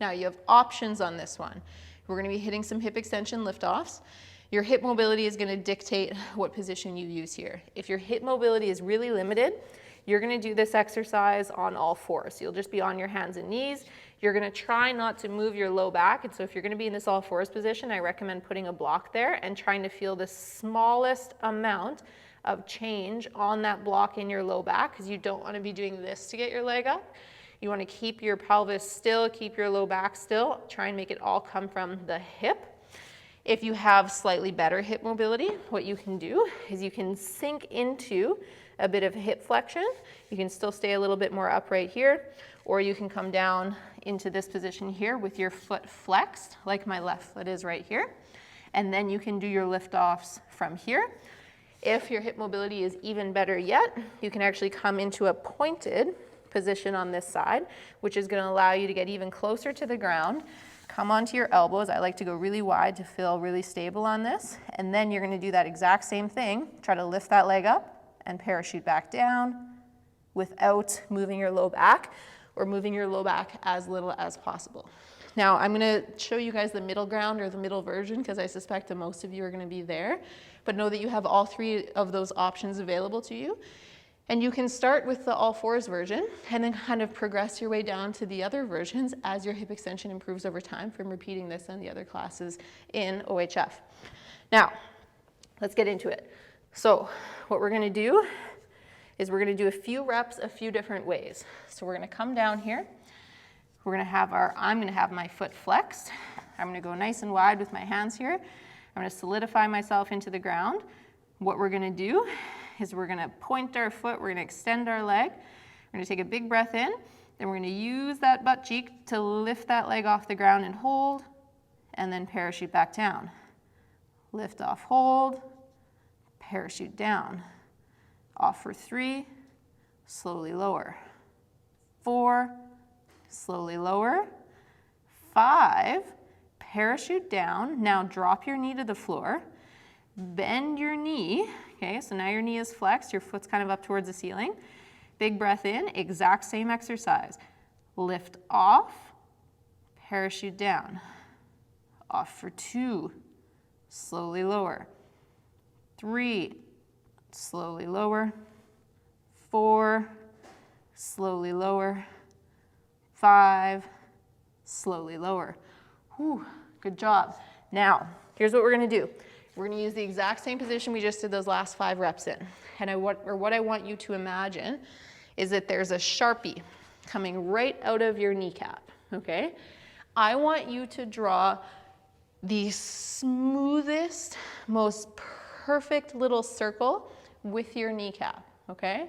Now you have options on this one. We're going to be hitting some hip extension liftoffs. Your hip mobility is going to dictate what position you use here. If your hip mobility is really limited, you're going to do this exercise on all fours. You'll just be on your hands and knees. You're going to try not to move your low back. And so if you're going to be in this all fours position, I recommend putting a block there and trying to feel the smallest amount of change on that block in your low back, because you don't want to be doing this to get your leg up. You want to keep your pelvis still, keep your low back still. Try and make it all come from the hip. If you have slightly better hip mobility, what you can do is you can sink into a bit of hip flexion. You can still stay a little bit more upright here, or you can come down into this position here with your foot flexed, like my left foot is right here. And then you can do your liftoffs from here. If your hip mobility is even better yet, you can actually come into a pointed position on this side, which is going to allow you to get even closer to the ground. Come onto your elbows. I like to go really wide to feel really stable on this. And then you're going to do that exact same thing. Try to lift that leg up and parachute back down without moving your low back, or moving your low back as little as possible. Now I'm going to show you guys the middle ground, or the middle version, because I suspect that most of you are going to be there. But know that you have all three of those options available to you. And you can start with the all fours version and then kind of progress your way down to the other versions as your hip extension improves over time from repeating this in the other classes in OHF. Now, let's get into it. So what we're going to do is we're going to do a few reps a few different ways. So we're going to come down here. We're going to have I'm going to have my foot flexed. I'm going to go nice and wide with my hands here. I'm going to solidify myself into the ground. What we're going to do is we're going to point our foot, we're going to extend our leg. We're going to take a big breath in, then we're going to use that butt cheek to lift that leg off the ground and hold, and then parachute back down. Lift off, hold, parachute down. Off for 3, slowly lower. 4, slowly lower. 5, parachute down. Now drop your knee to the floor. Bend your knee. Okay, so now your knee is flexed, your foot's kind of up towards the ceiling. Big breath in, exact same exercise. Lift off, parachute down. Off for 2, slowly lower. 3, slowly lower. 4, slowly lower. 5, slowly lower. Whew, good job. Now, here's what we're going to do. We're going to use the exact same position we just did those last 5 reps in. And what I want you to imagine is that there's a Sharpie coming right out of your kneecap, okay? I want you to draw the smoothest, most perfect little circle with your kneecap, okay?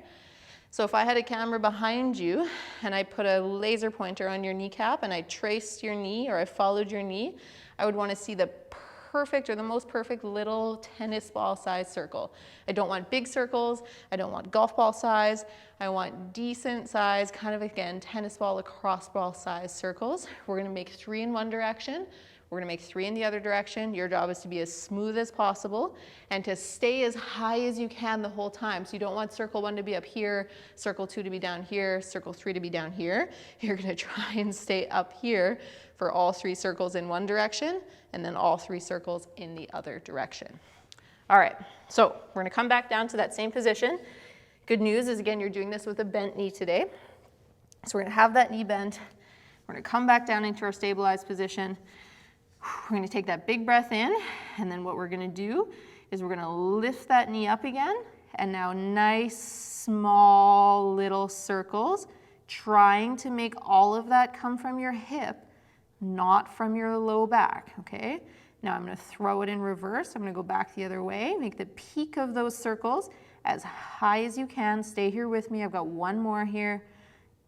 So if I had a camera behind you and I put a laser pointer on your kneecap and I traced your knee, or I followed your knee, I would want to see the perfect, or the most perfect little tennis ball size circle. I don't want big circles. I don't want golf ball size. I want decent size, kind of again, tennis ball, lacrosse ball size circles. We're going to make 3 in one direction. We're going to make 3 in the other direction. Your job is to be as smooth as possible and to stay as high as you can the whole time. So you don't want circle 1 to be up here, circle 2 to be down here, circle 3 to be down here. You're going to try and stay up here for all 3 circles in one direction, and then all 3 circles in the other direction. All right, so we're going to come back down to that same position. Good news is, again, you're doing this with a bent knee today. So we're going to have that knee bent. We're going to come back down into our stabilized position. We're going to take that big breath in, and then what we're going to do is we're going to lift that knee up again, and now nice, small, little circles, trying to make all of that come from your hip, not from your low back, okay? Now I'm going to throw it in reverse. I'm going to go back the other way, make the peak of those circles as high as you can. Stay here with me. I've got 1 more here.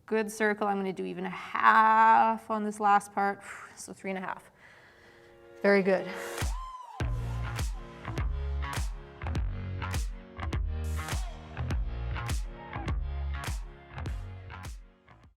Good circle. I'm going to do even a half on this last part, so 3.5. Very good.